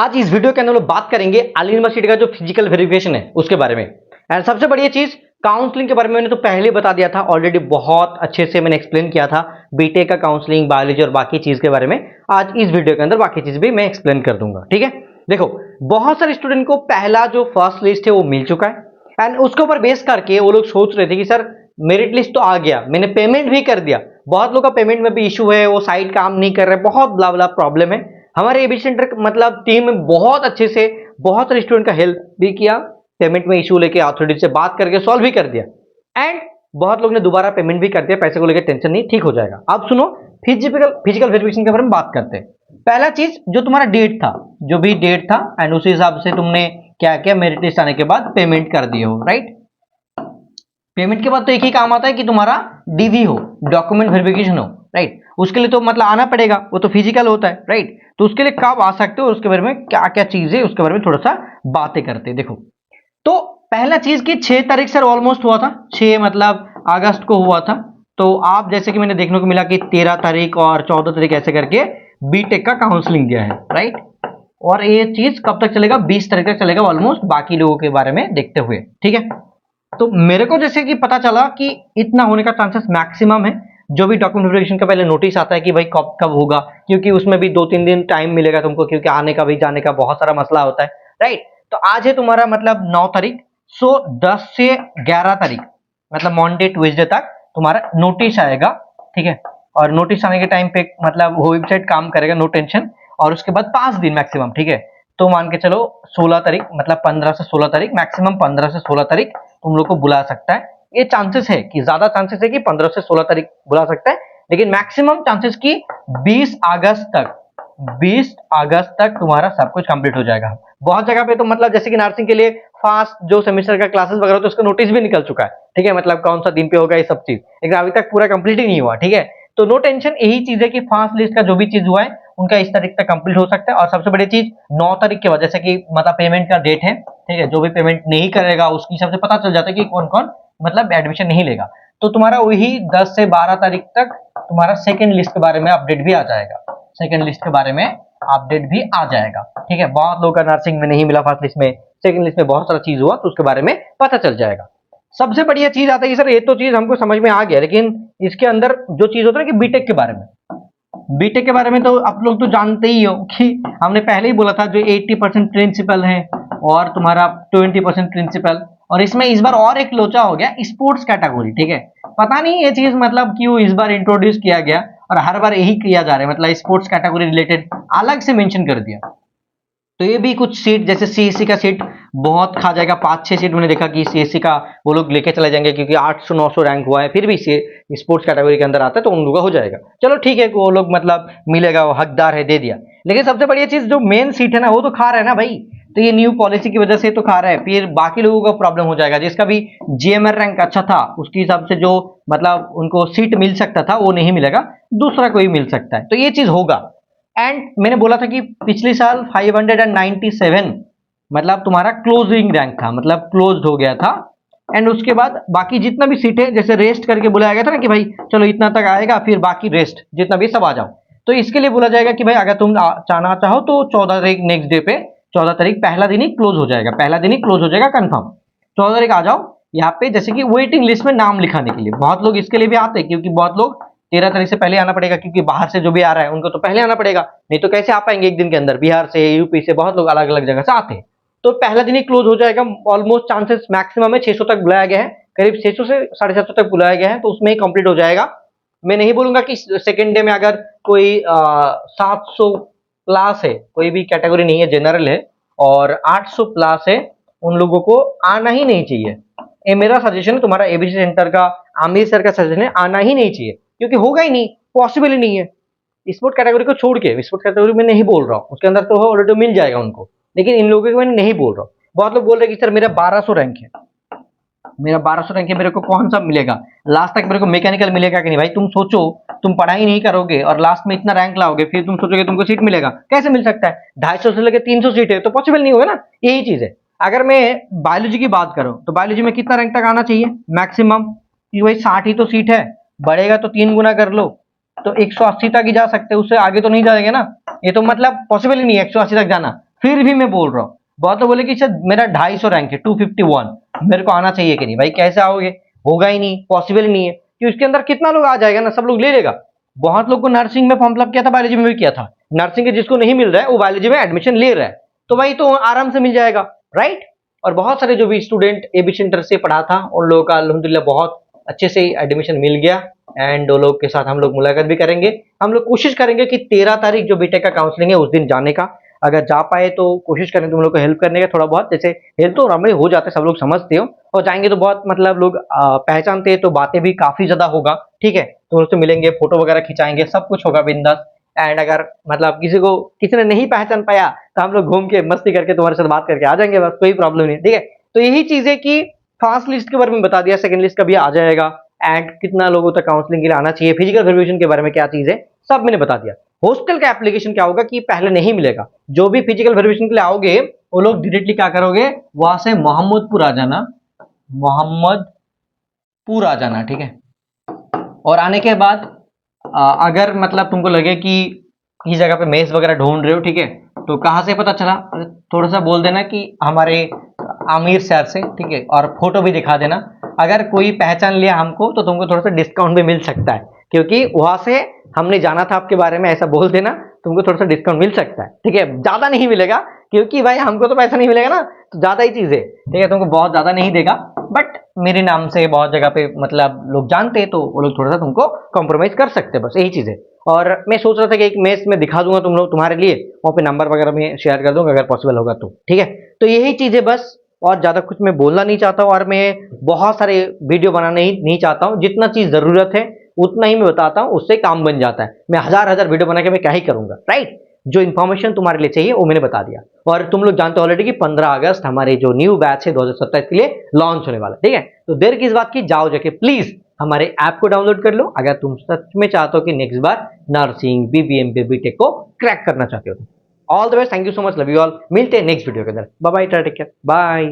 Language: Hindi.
आज इस वीडियो के अंदर हम लोग बात करेंगे आली यूनिवर्सिटी का जो फिजिकल वेरिफिकेशन है उसके बारे में। एंड सबसे बढ़िया चीज काउंसलिंग के बारे में मैंने तो पहले ही बता दिया था, ऑलरेडी बहुत अच्छे से मैंने एक्सप्लेन किया था बीटेक का काउंसलिंग, बायोलॉजी और बाकी चीज के बारे में। आज इस वीडियो के अंदर बाकी चीज भी मैं एक्सप्लेन कर दूंगा, ठीक है। देखो, बहुत सारे स्टूडेंट को पहला जो फर्स्ट लिस्ट है वो मिल चुका है एंड उसके ऊपर बेस करके वो लोग सोच रहे थे कि सर मेरिट लिस्ट तो आ गया, मैंने पेमेंट भी कर दिया, बहुत लोग का पेमेंट में भी इशू है, वो साइट काम नहीं कर रहे, बहुत ब्ला ब्ला प्रॉब्लम है। हमारे एबी सेंटर मतलब टीम में बहुत अच्छे से बहुत सारे स्टूडेंट का हेल्प भी किया, पेमेंट में इशू लेके अथॉरिटी से बात करके सॉल्व भी कर दिया एंड बहुत लोग ने दोबारा पेमेंट भी कर दिया, पैसे को लेकर टेंशन नहीं, ठीक हो जाएगा। अब सुनो, फिजिकल वेरिफिकेशन के बारे में बात करते हैं। पहला चीज जो तुम्हारा डेट था, जो भी डेट था एंड उसी हिसाब से तुमने क्या क्या मेरिट लिस्ट आने के बाद पेमेंट कर दिए हो, राइट। पेमेंट के बाद तो एक ही काम आता है कि तुम्हारा डीवी हो, डॉक्यूमेंट वेरिफिकेशन हो, राइट। उसके लिए तो मतलब आना पड़ेगा, वो तो फिजिकल होता है, राइट। तो उसके लिए कब आ सकते हो, उसके बारे में क्या क्या चीज है उसके बारे में थोड़ा सा बातें करते हैं। देखो, तो पहला चीज की 6 तारीख से ऑलमोस्ट हुआ था, 6 मतलब अगस्त को हुआ था। तो आप जैसे कि मैंने देखने को मिला कि 13 तारीख और 14 तारीख ऐसे करके बीटेक का काउंसलिंग गया है, राइट। और ये चीज कब तक चलेगा, 20 तारीख तक चलेगा ऑलमोस्ट, बाकी लोगों के बारे में देखते हुए, ठीक है। तो मेरे को जैसे कि पता चला कि इतना होने का चांसेस मैक्सिमम है। जो भी डॉक्यूमेंट वेरिफिकेशन का पहले नोटिस आता है कि भाई कब कब होगा, क्योंकि उसमें भी 2-3 दिन टाइम मिलेगा तुमको, क्योंकि आने का भी जाने का बहुत सारा मसला होता है, राइट। तो आज है तुम्हारा मतलब 9 तारीख, सो 10 से 11 तारीख मतलब मंडे ट्यूसडे तक तुम्हारा नोटिस आएगा, ठीक है। और नोटिस आने के टाइम पे मतलब वो वेबसाइट काम करेगा, नो टेंशन। और उसके बाद 5 दिन मैक्सिमम, ठीक है। तो मान के चलो 16 तारीख मतलब 15 से 16 तारीख, मैक्सिमम 15 से 16 तारीख तुम लोग को बुला सकता है। ये चांसेस है कि ज्यादा चांसेस है कि 15 से 16 तारीख बुला सकता है, लेकिन मैक्सिमम चांसेस की 20 अगस्त तक, 20 अगस्त तक तुम्हारा सब कुछ कंप्लीट हो जाएगा। बहुत जगह पे तो मतलब जैसे कि नर्सिंग के लिए फास्ट जो सेमेस्टर का क्लासेस वगैरह तो उसका नोटिस भी निकल चुका है, ठीक है। मतलब कौन सा दिन पे होगा ये सब चीज, लेकिन अभी तक पूरा कंप्लीट ही नहीं हुआ, ठीक है। तो नो टेंशन, यही चीज है कि फास्ट लिस्ट का जो भी चीज हुआ है उनका इस तारीख तक कंप्लीट हो सकता है। और सबसे बड़ी चीज 9 तारीख के बाद जैसे कि मतलब पेमेंट का डेट है, ठीक है, जो भी पेमेंट नहीं करेगा उसकी हिसाब से पता चल जाता है कि कौन कौन मतलब एडमिशन नहीं लेगा। तो तुम्हारा वही 10 से 12 तारीख तक तुम्हारा सेकंड लिस्ट के बारे में अपडेट भी आ जाएगा, सेकंड लिस्ट के बारे में अपडेट भी आ जाएगा, ठीक है। बहुत लोगों का नर्सिंग में नहीं मिला फर्स्ट लिस्ट में, सेकंड लिस्ट में बहुत सारा चीज हुआ, तो उसके बारे में पता चल जाएगा। सबसे बढ़िया चीज आता है कि सर ये तो चीज हमको समझ में आ गया, लेकिन इसके अंदर जो चीज होता है कि बीटेक के बारे में, बीटेक के बारे में तो आप लोग तो जानते ही हो कि हमने पहले ही बोला था जो 80% प्रिंसिपल है और तुम्हारा 20% प्रिंसिपल, और इसमें इस बार और एक लोचा हो गया स्पोर्ट्स कैटेगरी, ठीक है। पता नहीं ये चीज मतलब क्यों इस बार इंट्रोड्यूस किया गया और हर बार यही किया जा रहा है, मतलब स्पोर्ट्स कैटेगरी रिलेटेड अलग से मेंशन कर दिया। तो ये भी कुछ सीट जैसे सीएससी का सीट बहुत खा जाएगा, 5-6 सीट मैंने देखा कि सीएससी का वो लोग लेके चले जाएंगे, क्योंकि 800-900 रैंक हुआ है, फिर भी स्पोर्ट्स कैटेगरी के अंदर आता है तो उन लोगों का हो जाएगा। चलो ठीक है, वो लोग मतलब मिलेगा, वो हकदार है, दे दिया। लेकिन सबसे बढ़िया चीज जो मेन सीट है ना वो तो खा रहा है ना भाई, तो ये न्यू पॉलिसी की वजह से तो खा रहा है, फिर बाकी लोगों का प्रॉब्लम हो जाएगा। जिसका भी जीएमआर रैंक अच्छा था उसके हिसाब से जो मतलब उनको सीट मिल सकता था वो नहीं मिलेगा, दूसरा कोई मिल सकता है, तो ये चीज होगा। एंड मैंने बोला था कि पिछले साल 597 मतलब तुम्हारा क्लोजिंग रैंक था, मतलब क्लोज्ड हो गया था। एंड उसके बाद बाकी जितना भी सीट है जैसे रेस्ट करके बुलाया गया था ना कि भाई चलो इतना तक आएगा, फिर बाकी रेस्ट जितना भी सब आ जाओ। तो इसके लिए बोला जाएगा कि भाई अगर तुम जाना चाहो तो 14 तारीख नेक्स्ट डे पे, 14 तारीख पहला दिन ही क्लोज हो जाएगा, पहला दिन ही क्लोज हो जाएगा कंफर्म। 14 तारीख आ जाओ यहाँ पे, जैसे कि वेटिंग लिस्ट में नाम लिखाने के लिए। बहुत लोग इसके लिए भी आते हैं क्योंकि बहुत लोग 13 तारीख से पहले आना पड़ेगा, क्योंकि बाहर से जो भी आ रहा है उनको तो पहले आना पड़ेगा, नहीं तो कैसे आ पाएंगे एक दिन के अंदर। बिहार से, यूपी से बहुत लोग अलग अलग जगह से आते हैं, तो पहला दिन ही क्लोज हो जाएगा। ऑलमोस्ट चांसेस मैक्सिमम है 600 तक बुलाया गया है, करीब 600 से 750 तक बुलाया गया है, तो उसमें ही कंप्लीट हो जाएगा। मैं नहीं बोलूंगा कि सेकेंड डे में अगर कोई 700 प्लस है, कोई भी कैटेगरी नहीं है, जनरल है और 800 प्लस है, उन लोगों को आना ही नहीं चाहिए। ये मेरा सजेशन है, तुम्हारा एबीसी सेंटर का, आमिर सर का सजेशन है, आना ही नहीं चाहिए, क्योंकि होगा ही नहीं, पॉसिबल ही नहीं है। स्पोर्ट कैटेगरी को छोड़ के, स्पोर्ट कैटेगरी में नहीं बोल रहा हूँ, उसके अंदर तो ऑलरेडी मिल जाएगा उनको, लेकिन इन लोगों के मैं नहीं बोल रहा हूँ। बहुत लोग बोल रहे हैं कि सर मेरा 1200 रैंक है, मेरा 1200 रैंक है, मेरे को कौन सा मिलेगा लास्ट तक, मेरे को मैकेनिकल मिलेगा कि नहीं। भाई तुम सोचो, तुम पढ़ाई नहीं करोगे और लास्ट में इतना रैंक लाओगे, फिर तुम सोचोगे तुमको सीट मिलेगा, कैसे मिल सकता है। 250 से लेकर 300 सीट है तो पॉसिबल नहीं होगा ना, यही चीज है। अगर मैं बायोलॉजी की बात करूं तो बायोलॉजी में कितना रैंक तक आना चाहिए मैक्सिमम, कि भाई 60 ही तो सीट है, बढ़ेगा तो 3 गुना कर लो, तो 180 तक ही जा सकते हैं, उससे आगे तो नहीं जाएंगे ना। ये तो मतलब पॉसिबल ही नहीं है 180 तक जाना। फिर भी मैं बोल रहा हूँ, बहुत लोग बोले कि सर मेरा 250 रैंक है, 251, मेरे को आना चाहिए कि नहीं? भाई कैसे आओगे, होगा ही नहीं, पॉसिबल ही नहीं है कि उसके अंदर कितना लोग आ जाएगा ना, सब लोग ले लेगा। बहुत लोग को नर्सिंग में फॉर्म फिलअप किया था, बायोलॉजी में भी किया था। नर्सिंग के जिसको नहीं मिल रहा है वो बायोलॉजी में एडमिशन ले रहा है, तो भाई तो आराम से मिल जाएगा, राइट। और बहुत सारे जो भी स्टूडेंट एबी सेंटर से पढ़ा था उन लोगों का अल्हम्दुलिल्लाह बहुत अच्छे से एडमिशन मिल गया। एंड वो लोग के साथ हम लोग मुलाकात भी करेंगे। हम लोग कोशिश करेंगे कि 13 तारीख जो बीटेक का काउंसलिंग है उस दिन जाने का, अगर जा पाए तो कोशिश करें तुम लोग को हेल्प करने का थोड़ा बहुत, जैसे हेल्प तो नॉर्मली हो जाता है, सब लोग समझते हो, और जाएंगे तो बहुत मतलब लोग पहचानते हैं तो बातें भी काफी ज्यादा होगा, ठीक है। तो उससे मिलेंगे, फोटो वगैरह खिंचाएंगे, सब कुछ होगा बिंदास। एंड अगर मतलब किसी ने नहीं पहचान पाया तो हम लोग घूम के मस्ती करके तुम्हारे साथ बात करके आ जाएंगे, बस कोई प्रॉब्लम नहीं, ठीक है। तो यही चीजें कि फर्स्ट लिस्ट के बारे में बता दिया, सेकंड लिस्ट का भी आ जाएगा, एंड कितना लोगों तक काउंसलिंग के लिए आना चाहिए, फिजिकल वेरिफिकेशन के बारे में क्या चीज है, सब मैंने बता दिया। हॉस्टल का एप्लीकेशन क्या होगा कि पहले नहीं मिलेगा, जो भी फिजिकल वेरिफिकेशन के लिए आओगे वो लोग डायरेक्टली क्या करोगे, वहां से मोहम्मदपुर आ जाना, मोहम्मदपुर आ जाना, ठीक है। और आने के बाद अगर मतलब तुमको लगे कि इस जगह पे मेस वगैरह ढूंढ रहे हो, ठीक है, तो कहाँ से पता चला, थोड़ा सा बोल देना कि हमारे आमिर सर से, ठीक है, और फोटो भी दिखा देना। अगर कोई पहचान लिया हमको तो तुमको थोड़ा सा डिस्काउंट भी मिल सकता है, क्योंकि वहां से हमने जाना था आपके बारे में, ऐसा बोल देना, तुमको थोड़ा सा डिस्काउंट मिल सकता है, ठीक है। ज्यादा नहीं मिलेगा क्योंकि भाई हमको तो पैसा नहीं मिलेगा ना, तो ज्यादा ही चीज है, ठीक है, तुमको बहुत ज्यादा नहीं देगा, बट मेरे नाम से बहुत जगह पे मतलब लोग जानते हैं तो वो लोग थोड़ा सा तुमको कॉम्प्रोमाइज कर सकते हैं, बस यही चीज है। और मैं सोच रहा था कि एक मेस में दिखा दूंगा तुम लोग तुम्हारे लिए, वहाँ पे नंबर वगैरह में शेयर कर दूंगा अगर पॉसिबल होगा तो, ठीक है। तो यही चीजें बस, और ज्यादा कुछ मैं बोलना नहीं चाहता हूँ, और मैं बहुत सारे वीडियो बनाना ही नहीं चाहता हूँ। जितना चीज जरूरत है उतना ही मैं बताता हूँ, उससे काम बन जाता है। मैं हजार हजार वीडियो बना के मैं क्या ही करूंगा, राइट। जो इन्फॉर्मेशन तुम्हारे लिए चाहिए वो मैंने बता दिया। और तुम लोग जानते हो ऑलरेडी कि 15 अगस्त हमारे जो न्यू बैच है 2027 के लिए लॉन्च होने वाला, ठीक है। तो देर किस बात की, जाओ जाके प्लीज हमारे ऐप को डाउनलोड कर लो, अगर तुम सच में चाहते हो कि नेक्स्ट बार नर्सिंग बीबीएम बीटेक को क्रैक करना चाहते हो। All the best, thank you so much, love you all. मिलते हैं नेक्स्ट वीडियो के अंदर, bye bye, take care, bye.